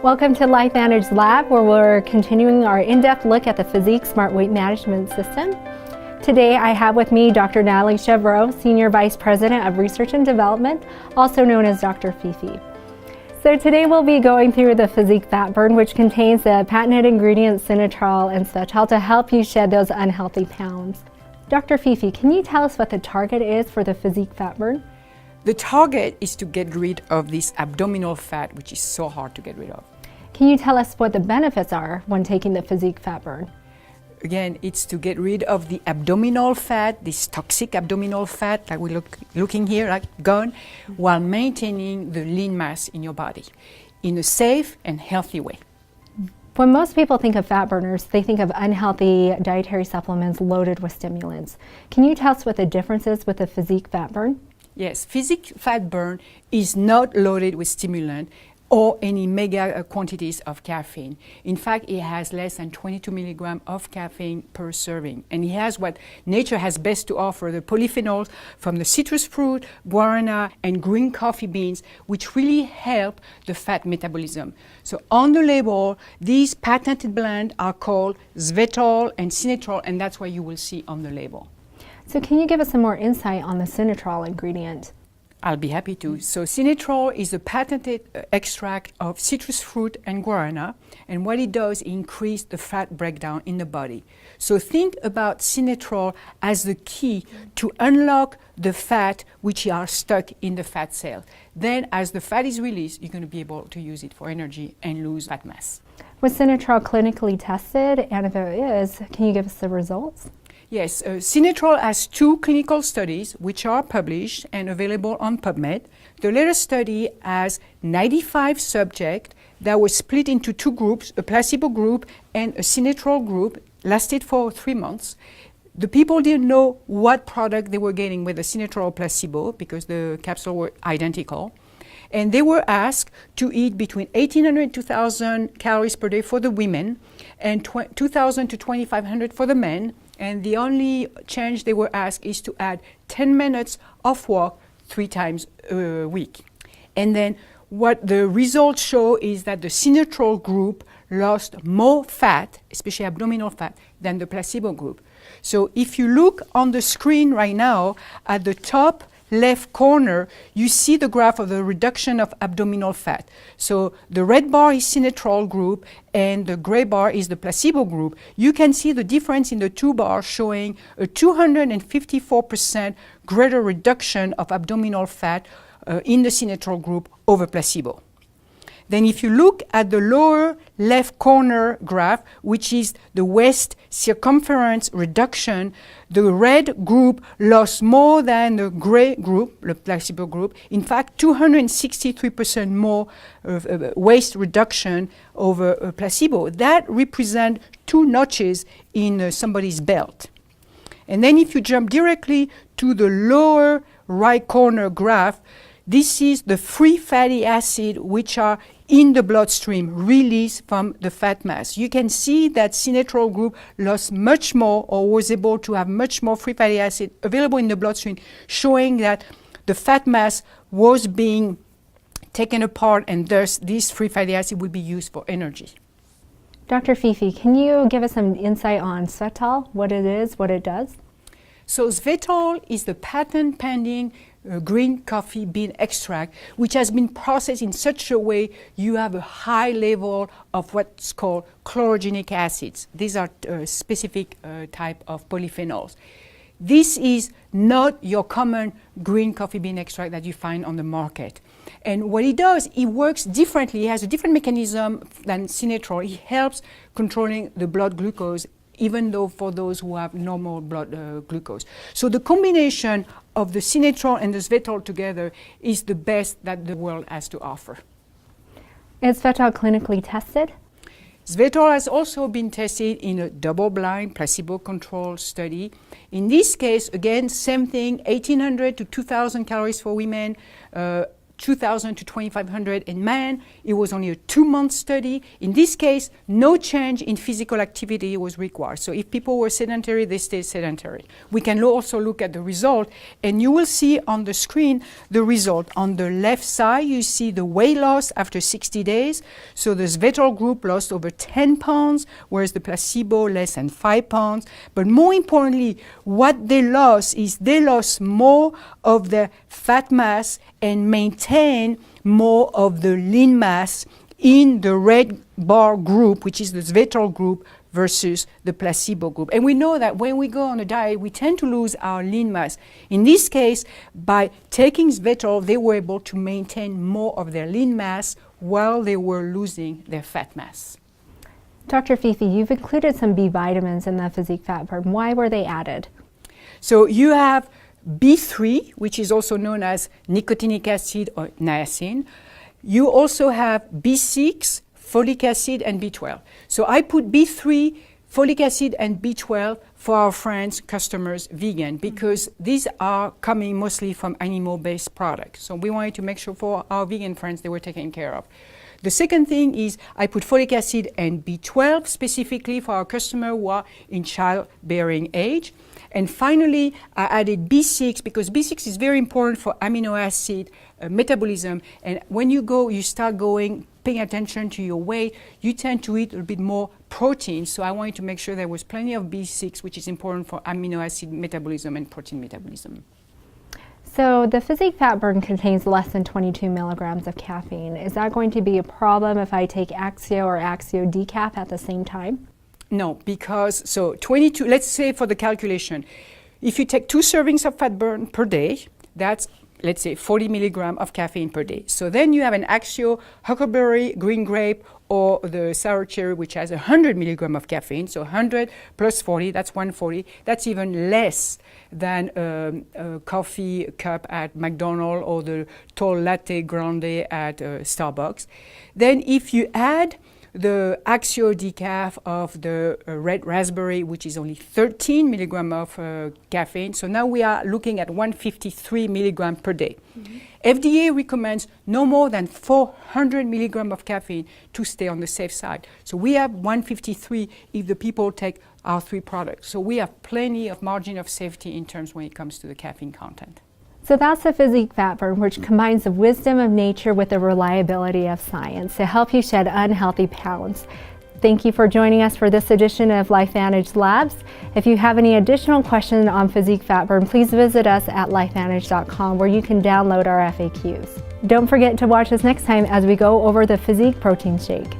Welcome to LifeVantage Lab, where we're continuing our in-depth look at the PhysIQ Smart Weight Management System. Today I have with me Dr. Nathalie Chevreau, Senior Vice President of Research and Development, also known as Dr. Fifi. So today we'll be going through the PhysIQ Fat Burn, which contains the patented ingredients Cinetrol and Svetol to help you shed those unhealthy pounds. Dr. Fifi, can you tell us what the target is for the PhysIQ Fat Burn? The target is to get rid of this abdominal fat, which is so hard to get rid of. Can you tell us what the benefits are when taking the PhysIQ Fat Burn? Again, it's to get rid of the abdominal fat, this toxic abdominal fat that we're looking here, like gone, while maintaining the lean mass in your body in a safe and healthy way. When most people think of fat burners, they think of unhealthy dietary supplements loaded with stimulants. Can you tell us what the difference is with the PhysIQ Fat Burn? Yes, PhysIQ Fat Burn is not loaded with stimulant or any mega quantities of caffeine. In fact, it has less than 22 milligrams of caffeine per serving. And it has what nature has best to offer, the polyphenols from the citrus fruit, guarana, and green coffee beans, which really help the fat metabolism. So on the label, these patented blends are called Svetol and Cinetrol, and that's what you will see on the label. So can you give us some more insight on the Cinetrol ingredient? I'll be happy to. So Cinetrol is a patented extract of citrus fruit and guarana, and what it does is increase the fat breakdown in the body. So think about Cinetrol as the key to unlock the fat which are stuck in the fat cell. Then as the fat is released, you're going to be able to use it for energy and lose fat mass. Was Cinetrol clinically tested? And if it is, can you give us the results? Yes, Cinetrol has 2 clinical studies which are published and available on PubMed. The latest study has 95 subjects that were split into 2 groups, a placebo group and a Cinetrol group, lasted for 3 months. The people didn't know what product they were getting with the Cinetrol or placebo because the capsules were identical. And they were asked to eat between 1,800 and 2,000 calories per day for the women and 2,000 to 2,500 for the men. And the only change they were asked is to add 10 minutes of walk 3 times a week. And then what the results show is that the Cinetrol group lost more fat, especially abdominal fat, than the placebo group. So if you look on the screen right now, at the top left corner, you see the graph of the reduction of abdominal fat. So the red bar is Cinetrol group and the gray bar is the placebo group. You can see the difference in the 2 bars showing a 254% greater reduction of abdominal fat in the Cinetrol group over placebo. Then if you look at the lower left corner graph, which is the waist circumference reduction, the red group lost more than the gray group, the placebo group. In fact, 263% more waist reduction over placebo. That represents 2 notches in somebody's belt. And then if you jump directly to the lower right corner graph, this is the free fatty acid which are in the bloodstream released from the fat mass. You can see that Cinetrol group lost much more or was able to have much more free fatty acid available in the bloodstream, showing that the fat mass was being taken apart and thus this free fatty acid would be used for energy. Dr. Fifi, can you give us some insight on Svetol, what it is, what it does? So Svetol is the patent pending green coffee bean extract, which has been processed in such a way you have a high level of what's called chlorogenic acids. These are specific type of polyphenols. This is not your common green coffee bean extract that you find on the market. And what it does, it works differently. It has a different mechanism than Cinetrol. It helps controlling the blood glucose, even though for those who have normal blood glucose. So the combination of the Cinetrol and the Svetol together is the best that the world has to offer. Is Svetol clinically tested? Svetol has also been tested in a double-blind, placebo-controlled study. In this case, again, same thing, 1,800 to 2,000 calories for women, 2,000 to 2,500 in men. It was only a 2-month study. In this case, no change in physical activity was required. So if people were sedentary, they stayed sedentary. We can also look at the result, and you will see on the screen the result. On the left side, you see the weight loss after 60 days. So the Svetol group lost over 10 pounds, whereas the placebo less than 5 pounds. But more importantly, what they lost is they lost more of the fat mass and maintain more of the lean mass in the red bar group, which is the Svetol group, versus the placebo group. And we know that when we go on a diet, we tend to lose our lean mass. In this case, by taking Svetol, they were able to maintain more of their lean mass while they were losing their fat mass. Dr. Fifi, you've included some B vitamins in the PhysIQ Fat Burn. Why were they added? So you have B3, which is also known as nicotinic acid or niacin. You also have B6, folic acid, and B12. So I put B3, folic acid, and B12 for our friends, customers, vegan, because these are coming mostly from animal-based products. So we wanted to make sure for our vegan friends they were taken care of. The second thing is I put folic acid and B12 specifically for our customers who are in childbearing age. And finally, I added B6 because B6 is very important for amino acid metabolism. And when you start paying attention to your weight, you tend to eat a little bit more protein. So I wanted to make sure there was plenty of B6, which is important for amino acid metabolism and protein metabolism. So the PhysIQ Fat Burn contains less than 22 milligrams of caffeine. Is that going to be a problem if I take Axio or Axio Decaf at the same time? No, because, 22, let's say for the calculation, if you take 2 servings of fat burn per day, that's, let's say, 40 milligrams of caffeine per day. So then you have an Axio, huckleberry, green grape, or the sour cherry, which has 100 milligrams of caffeine. So 100 plus 40, that's 140. That's even less than a coffee cup at McDonald's or the tall latte grande at Starbucks. Then if you add the Axio decaf of the red raspberry, which is only 13 milligrams of caffeine. So now we are looking at 153 milligrams per day. Mm-hmm. FDA recommends no more than 400 milligrams of caffeine to stay on the safe side. So we have 153 if the people take our 3 products. So we have plenty of margin of safety in terms when it comes to the caffeine content. So that's the PhysIQ Fat Burn, which combines the wisdom of nature with the reliability of science to help you shed unhealthy pounds. Thank you for joining us for this edition of LifeVantage Labs. If you have any additional questions on PhysIQ Fat Burn, please visit us at lifevantage.com where you can download our FAQs. Don't forget to watch us next time as we go over the PhysIQ Protein Shake.